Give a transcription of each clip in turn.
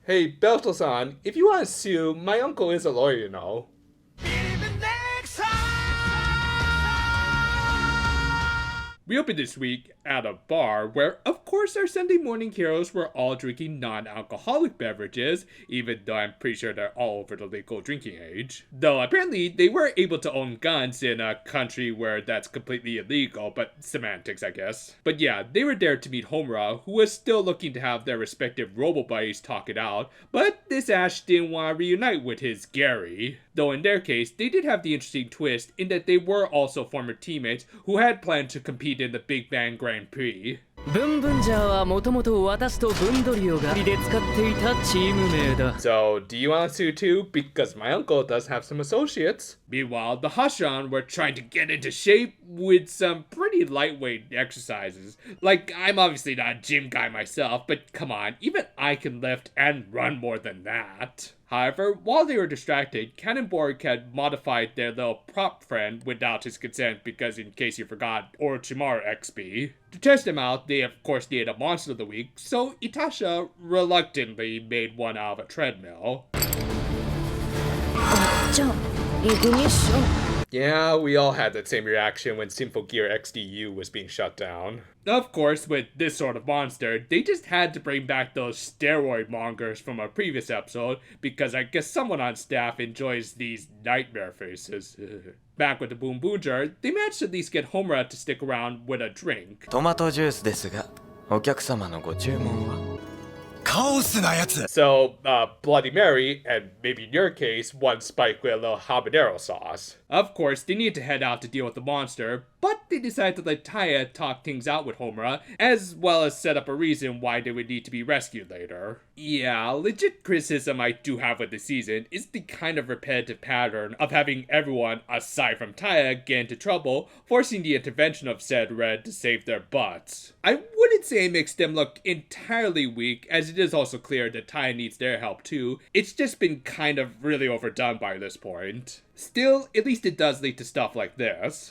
Hey, Beltosan, if you want to sue, my uncle is a lawyer, We opened this week at a bar where, of course, our Sunday morning heroes were all drinking non-alcoholic beverages, even though I'm pretty sure they're all over the legal drinking age. Though apparently they were able to own guns in a country where that's completely illegal, but semantics, I guess. But yeah, they were there to meet Homura, who was still looking to have their respective robo-buddies talk it out, but this Ash didn't want to reunite with his Gary. Though in their case, they did have the interesting twist in that they were also former teammates who had planned to compete in the Big Bang Grand Prix. Boonboomger はもともと私とブンドリオがで使っていたチーム名だ。 So, do you want to sue too? Because my uncle does have some associates. Meanwhile, the Hashan were trying to get into shape with some pretty lightweight exercises. Like, I'm obviously not a gym guy myself, but come on, even I can lift and run more than that. However, while they were distracted, Cannonborg had modified their little prop friend without his consent because, in case you forgot, Orochimaru XP. To test him out, they of course needed a monster of the week, so Itasha reluctantly made one out of a treadmill. Yeah, we all had that same reaction when Symphogear XDU was being shut down. Of course, with this sort of monster, they just had to bring back those steroid mongers from a previous episode because I guess someone on staff enjoys these nightmare faces. Back with the Boonboomger, they managed to at least get Homura to stick around with a drink. トマトジュースですが、お客様のご注文は So, Bloody Mary, and maybe in your case, one spike with a little habanero sauce. Of course, they needed to head out to deal with the monster, but they decided to let Taya talk things out with Homura, as well as set up a reason why they would need to be rescued later. Yeah, legit criticism I do have with the season is the kind of repetitive pattern of having everyone, aside from Taya, get into trouble, forcing the intervention of said Red to save their butts. I wouldn't say it makes them look entirely weak, as it is also clear that Taya needs their help too. It's just been kind of really overdone by this point. Still, at least it does lead to stuff like this.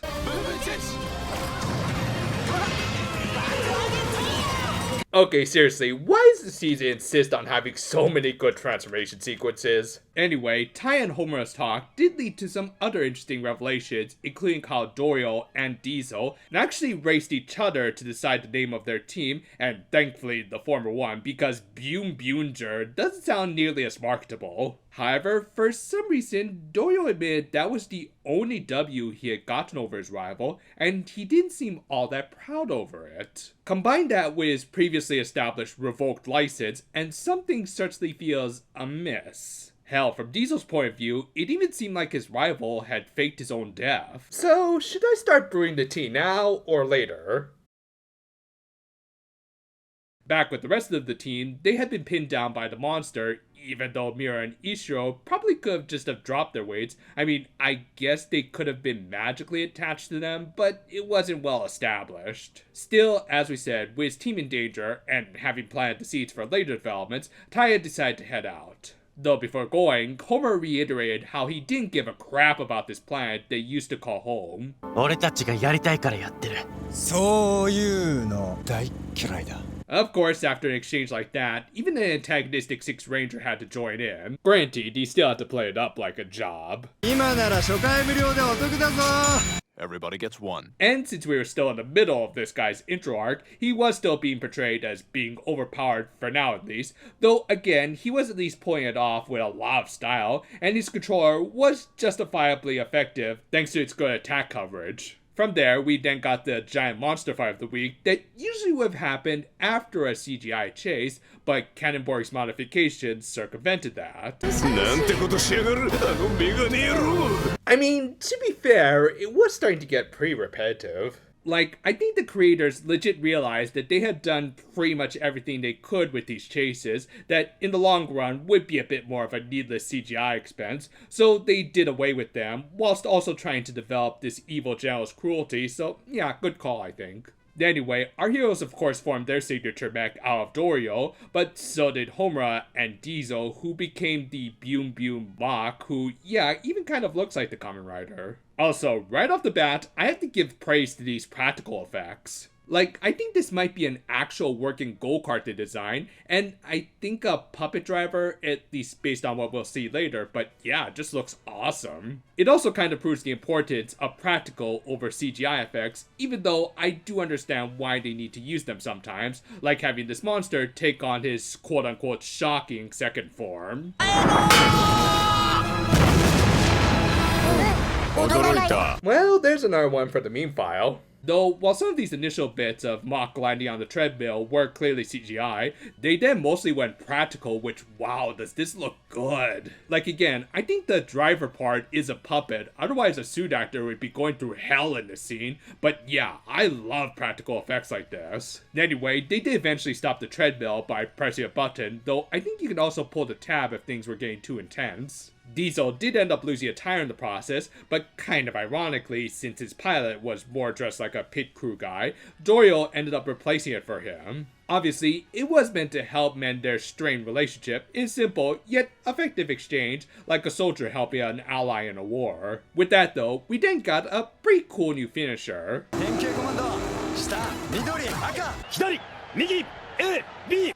Okay, seriously, why does the season insist on having so many good transformation sequences? Anyway, Taya and Homura's talk did lead to some other interesting revelations, including how Dorio and Diesel actually raced each other to decide the name of their team, and thankfully the former one, because Boonboomger doesn't sound nearly as marketable. However, for some reason, Dorio admitted that was the only W he had gotten over his rival, and he didn't seem all that proud over it. Combine that with his previously established revoked license, and something certainly feels amiss. Hell, from Diesel's point of view, it even seemed like his rival had faked his own death. So, should I start brewing the tea now or later? Back with the rest of the team, they had been pinned down by the monster, even though Mira and Ishiro probably could have just dropped their weights. I mean, I guess they could have been magically attached to them, but it wasn't well established. Still, as we said, with his team in danger, and having planted the seeds for later developments, Taya decided to head out. Though before going, Homer reiterated how he didn't give a crap about this planet they used to call home. 俺たちがやりたいからやってる。そういうの大嫌いだ。 Of course, after an exchange like that, even an antagonistic Sixth Ranger had to join in. Granted, he still had to play it up like a job. 今なら初回無料でお得だぞ。 Everybody gets one. And since we were still in the middle of this guy's intro arc, he was still being portrayed as being overpowered, for now at least, though again, he was at least pulling it off with a lot of style, and his controller was justifiably effective thanks to its good attack coverage. From there, we then got the giant monster fight of the week that usually would have happened after a CGI chase, but Cannonborg's modifications circumvented that. I mean, to be fair, it was starting to get pretty repetitive. Like, I think the creators legit realized that they had done pretty much everything they could with these chases, that in the long run would be a bit more of a needless CGI expense, so they did away with them, whilst also trying to develop this evil general's cruelty, so yeah, good call I think. Anyway, our heroes of course formed their signature mech out of Dorio, but so did Homura and Diesel, who became the Boonboomger, who, yeah, even kind of looks like the Kamen Rider. Also, right off the bat, I have to give praise to these practical effects. Like, I think this might be an actual working go-kart to design, and I think a puppet driver, at least based on what we'll see later, but yeah, it just looks awesome. It also kind of proves the importance of practical over CGI effects, even though I do understand why they need to use them sometimes, like having this monster take on his quote-unquote shocking second form. Well, there's another one for the meme file. Though, while some of these initial bits of Mach landing on the treadmill were clearly CGI, they then mostly went practical, which, wow, does this look good. Like, again, I think the driver part is a puppet, otherwise a suit actor would be going through hell in this scene, but yeah, I love practical effects like this. Anyway, they did eventually stop the treadmill by pressing a button, though I think you can also pull the tab if things were getting too intense. Diesel did end up losing a tire in the process, but kind of ironically, since his pilot was more dressed like a pit crew guy, Doyle ended up replacing it for him. Obviously, it was meant to help mend their strained relationship in simple yet effective exchange, like a soldier helping an ally in a war. With that though, we then got a pretty cool new finisher.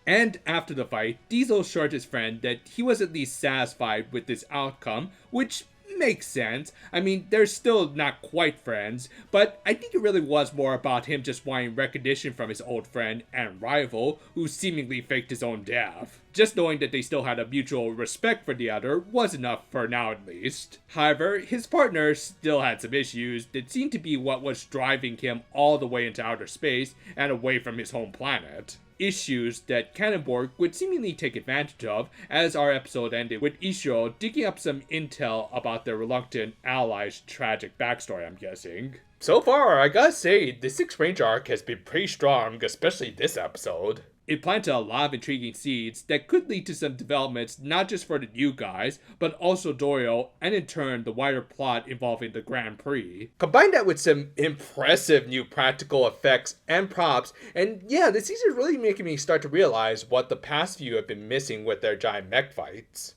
And after the fight, Diesel assured his friend that he was at least satisfied with this outcome, which makes sense. I mean, they're still not quite friends, but I think it really was more about him just wanting recognition from his old friend and rival, who seemingly faked his own death. Just knowing that they still had a mutual respect for the other was enough for now at least. However, his partner still had some issues that seemed to be what was driving him all the way into outer space and away from his home planet. Issues that Cannonborg would seemingly take advantage of, as our episode ended with Ishiro digging up some intel about their reluctant ally's tragic backstory, I'm guessing. So far, I gotta say, the 6 Ranger arc has been pretty strong, especially this episode. It planted a lot of intriguing seeds that could lead to some developments not just for the new guys, but also Doyle, and in turn the wider plot involving the Grand Prix. Combine that with some impressive new practical effects and props, and yeah, this season is really making me start to realize what the past few have been missing with their giant mech fights.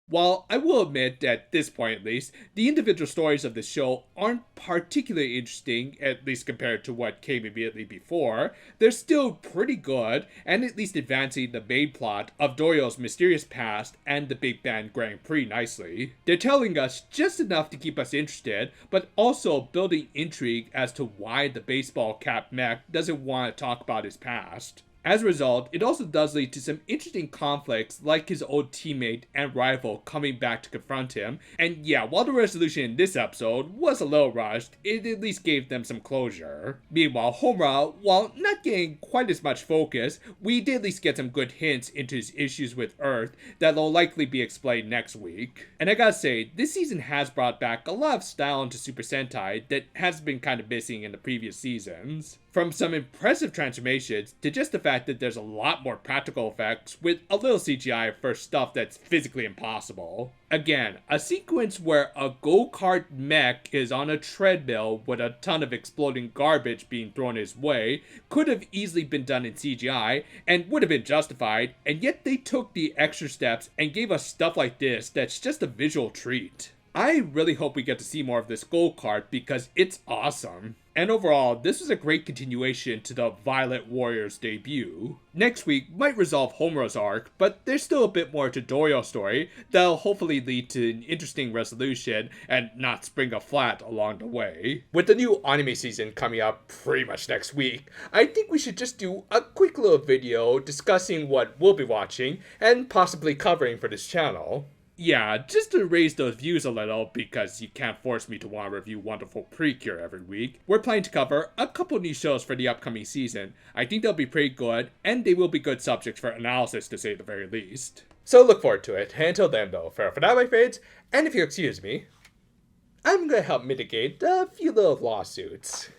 While I will admit, at this point at least, the individual stories of the show aren't particularly interesting, at least compared to what came immediately before, they're still pretty good, and at least advancing the main plot of Doyle's mysterious past and the Big Band Grand Prix nicely. They're telling us just enough to keep us interested, but also building intrigue as to why the baseball cap mech doesn't want to talk about his past. As a result, it also does lead to some interesting conflicts, like his old teammate and rival coming back to confront him, and yeah, while the resolution in this episode was a little rushed, it at least gave them some closure. Meanwhile, Homura, while not getting quite as much focus, we did at least get some good hints into his issues with Earth that'll likely be explained next week. And I gotta say, this season has brought back a lot of style into Super Sentai that has been kind of missing in the previous seasons. From some impressive transformations to just the fact that there's a lot more practical effects with a little CGI for stuff that's physically impossible. Again, a sequence where a go-kart mech is on a treadmill with a ton of exploding garbage being thrown his way could have easily been done in CGI and would have been justified, and yet they took the extra steps and gave us stuff like this that's just a visual treat. I really hope we get to see more of this go-kart because it's awesome. And overall, this was a great continuation to the Violet Warriors debut. Next week might resolve Homura's arc, but there's still a bit more to Doyo's story that'll hopefully lead to an interesting resolution and not spring a flat along the way. With the new anime season coming up pretty much next week, I think we should just do a quick little video discussing what we'll be watching and possibly covering for this channel. Yeah, just to raise those views a little, because you can't force me to want to review Wonderful Precure every week, we're planning to cover a couple new shows for the upcoming season. I think they'll be pretty good, and they will be good subjects for analysis to say the very least. So look forward to it. Until then though, farewell for now my friends, and if you'll excuse me, I'm gonna help mitigate a few little lawsuits.